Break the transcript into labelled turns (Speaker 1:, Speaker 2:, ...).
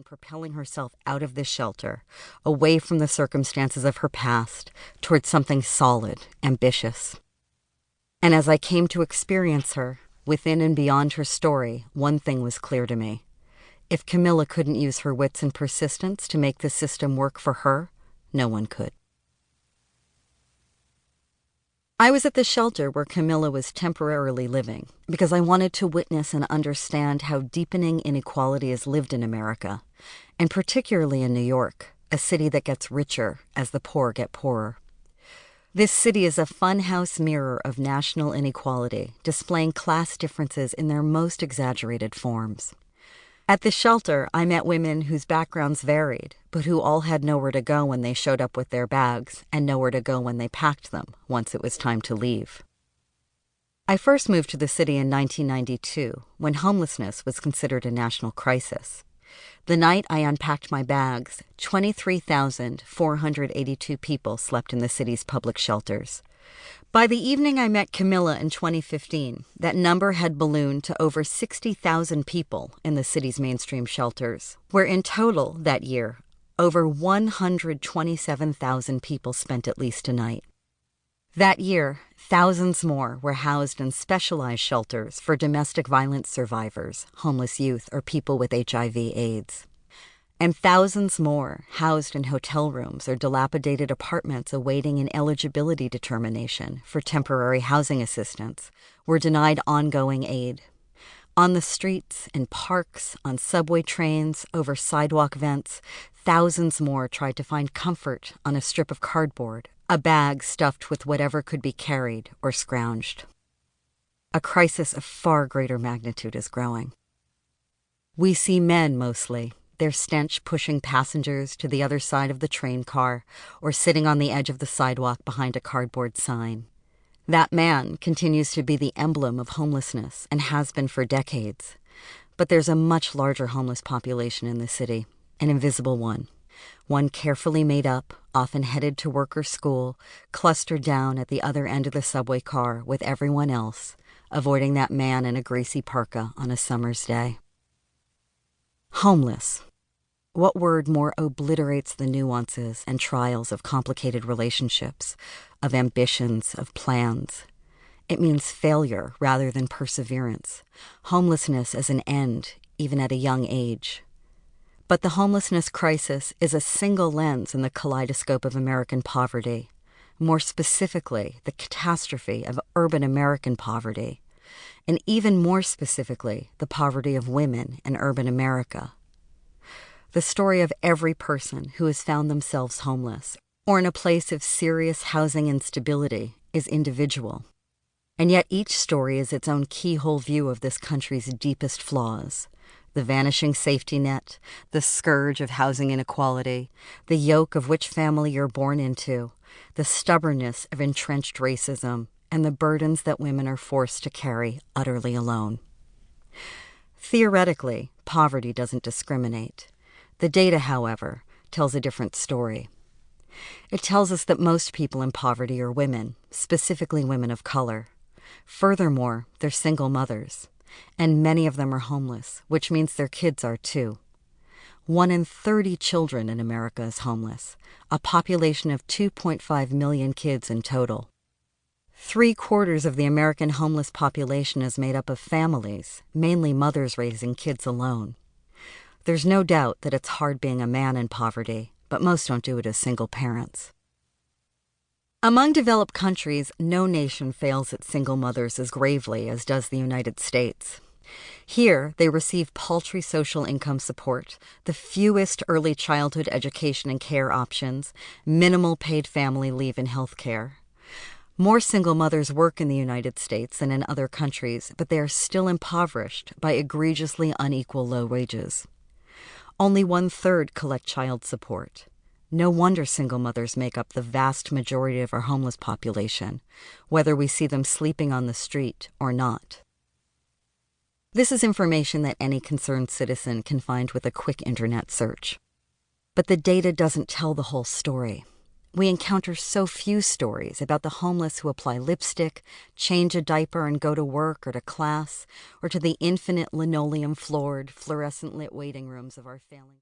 Speaker 1: on propelling herself out of this shelter, away from the circumstances of her past, towards something solid, ambitious. And as I came to experience her, within and beyond her story, one thing was clear to me. If Camila couldn't use her wits and persistence to make the system work for her, no one could. I was at the shelter where Camila was temporarily living because I wanted to witness and understand how deepening inequality is lived in America, and particularly in New York, a city that gets richer as the poor get poorer. This city is a funhouse mirror of national inequality, displaying class differences in their most exaggerated forms. At the shelter, I met women whose backgrounds varied, but who all had nowhere to go when they showed up with their bags and nowhere to go when they packed them once it was time to leave. I first moved to the city in 1992, when homelessness was considered a national crisis. The night I unpacked my bags, 23,482 people slept in the city's public shelters. By the evening I met Camila in 2015, that number had ballooned to over 60,000 people in the city's mainstream shelters, where in total that year, over 127,000 people spent at least a night. That year, thousands more were housed in specialized shelters for domestic violence survivors, homeless youth, or people with HIV/AIDS. And thousands more housed in hotel rooms or dilapidated apartments awaiting an eligibility determination for temporary housing assistance were denied ongoing aid. On the streets, in parks, on subway trains, over sidewalk vents, thousands more tried to find comfort on a strip of cardboard, a bag stuffed with whatever could be carried or scrounged. A crisis of far greater magnitude is growing. We see men mostly, their stench pushing passengers to the other side of the train car or sitting on the edge of the sidewalk behind a cardboard sign. That man continues to be the emblem of homelessness and has been for decades. But there's a much larger homeless population in the city, an invisible one carefully made up, often headed to work or school, clustered down at the other end of the subway car with everyone else, avoiding that man in a greasy parka on a summer's day. Homeless. What word more obliterates the nuances and trials of complicated relationships, of ambitions, of plans? It means failure rather than perseverance, homelessness as an end, even at a young age. But the homelessness crisis is a single lens in the kaleidoscope of American poverty, more specifically, the catastrophe of urban American poverty, and even more specifically, the poverty of women in urban America. The story of every person who has found themselves homeless or in a place of serious housing instability is individual. And yet each story is its own keyhole view of this country's deepest flaws: the vanishing safety net, the scourge of housing inequality, the yoke of which family you're born into, the stubbornness of entrenched racism, and the burdens that women are forced to carry utterly alone. Theoretically, poverty doesn't discriminate. The data, however, tells a different story. It tells us that most people in poverty are women, specifically women of color. Furthermore, they're single mothers, and many of them are homeless, which means their kids are too. 1 in 30 children in America is homeless, a population of 2.5 million kids in total. 3/4 of the American homeless population is made up of families, mainly mothers raising kids alone. There's no doubt that it's hard being a man in poverty, but most don't do it as single parents. Among developed countries, no nation fails its single mothers as gravely as does the United States. Here, they receive paltry social income support, the fewest early childhood education and care options, minimal paid family leave and health care. More single mothers work in the United States than in other countries, but they are still impoverished by egregiously unequal low wages. Only 1/3 collect child support. No wonder single mothers make up the vast majority of our homeless population, whether we see them sleeping on the street or not. This is information that any concerned citizen can find with a quick internet search. But the data doesn't tell the whole story. We encounter so few stories about the homeless who apply lipstick, change a diaper and go to work or to class, or to the infinite linoleum-floored, fluorescent-lit waiting rooms of our failing...